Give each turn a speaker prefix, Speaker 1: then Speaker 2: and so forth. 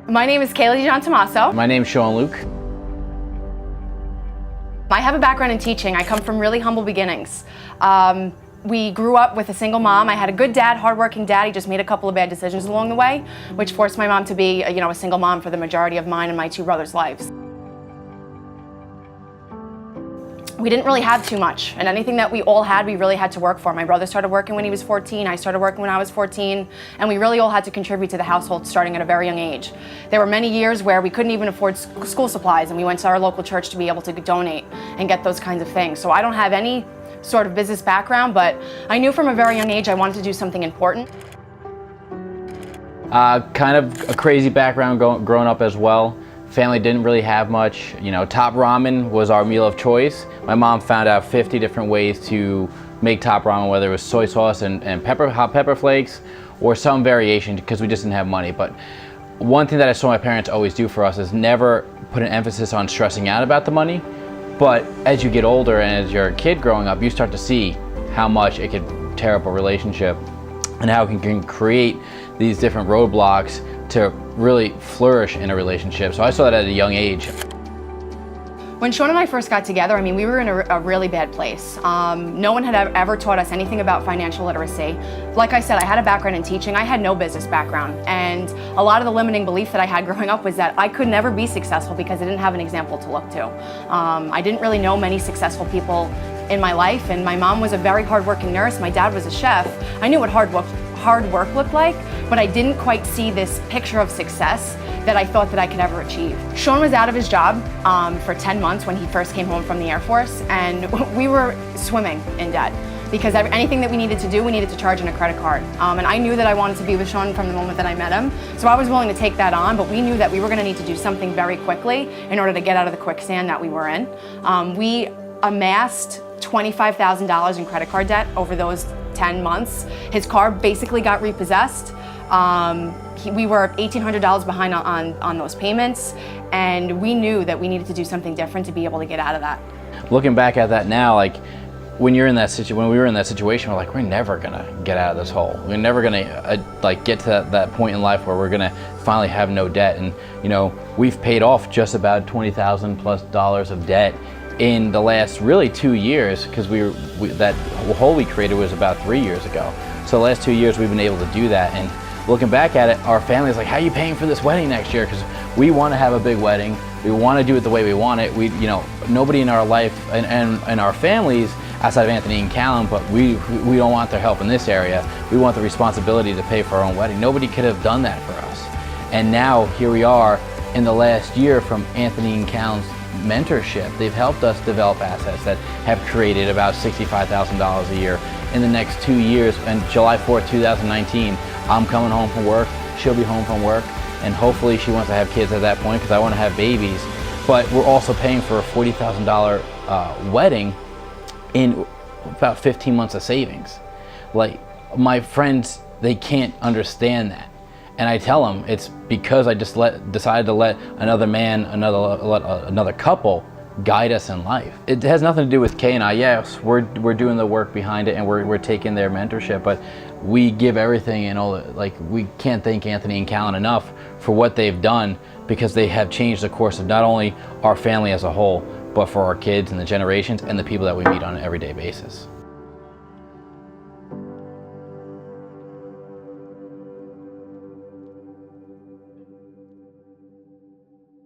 Speaker 1: My name is Kayla Tomaso.
Speaker 2: My name's Sean Luke.
Speaker 1: I have a background in teaching. I come from really humble beginnings. We grew up with a single mom. I had a good dad, hardworking dad. He just made a couple of bad decisions along the way, which forced my mom to be, a single mom for the majority of mine and my two brothers' lives. We didn't really have too much, and anything that we all had, we really had to work for. My brother started working when he was 14, I started working when I was 14, and we really all had to contribute to the household starting at a very young age. There were many years where we couldn't even afford school supplies, and we went to our local church to be able to donate and get those kinds of things. So I don't have any sort of business background, but I knew from a very young age I wanted to do something important.
Speaker 2: Kind of a crazy background growing up as well. Family didn't really have much. Top ramen was our meal of choice. My mom found out 50 different ways to make top ramen, whether it was soy sauce and hot pepper flakes or some variation, because we just didn't have money. But one thing that I saw my parents always do for us is never put an emphasis on stressing out about the money. But as you get older and as you're a kid growing up, you start to see how much it could tear up a relationship and how it can create these different roadblocks to really flourish in a relationship. So I saw that at a young age.
Speaker 1: When Sean and I first got together, we were in a really bad place. No one had ever taught us anything about financial literacy. Like I said, I had a background in teaching. I had no business background. And a lot of the limiting belief that I had growing up was that I could never be successful because I didn't have an example to look to. I didn't really know many successful people in my life, and my mom was a very hardworking nurse. My dad was a chef. I knew what hard work looked like, but I didn't quite see this picture of success that I thought that I could ever achieve. Sean was out of his job for 10 months when he first came home from the Air Force, and we were swimming in debt because anything that we needed to do, we needed to charge in a credit card. And I knew that I wanted to be with Sean from the moment that I met him, so I was willing to take that on, but we knew that we were gonna need to do something very quickly in order to get out of the quicksand that we were in. We amassed $25,000 in credit card debt over those 10 months. His car basically got repossessed. We were $1,800 behind on those payments, and we knew that we needed to do something different to be able to get out of that.
Speaker 2: Looking back at that now, when we were in that situation, we're like, we're never gonna get out of this hole. We're never gonna get to that point in life where we're gonna finally have no debt. And we've paid off just about $20,000+ of debt in the last really 2 years, because that hole we created was about 3 years ago. So the last 2 years we've been able to do that. And looking back at it, our family's like, how are you paying for this wedding next year? Because we want to have a big wedding. We want to do it the way we want it. Nobody in our life and our families outside of Anthony and Callum, but we don't want their help in this area. We want the responsibility to pay for our own wedding. Nobody could have done that for us. And now here we are in the last year from Anthony and Callum's mentorship. They've helped us develop assets that have created about $65,000 a year. In the next 2 years, and July 4th, 2019, I'm coming home from work, she'll be home from work, and hopefully she wants to have kids at that point because I want to have babies. But we're also paying for a $40,000 wedding in about 15 months of savings. My friends, they can't understand that. And I tell them it's because I just decided to let another man, another couple guide us in life. It has nothing to do with Kay and I. Yes, we're doing the work behind it, and we're taking their mentorship, but we give everything, we can't thank Anthony and Callan enough for what they've done, because they have changed the course of not only our family as a whole, but for our kids and the generations and the people that we meet on an everyday basis.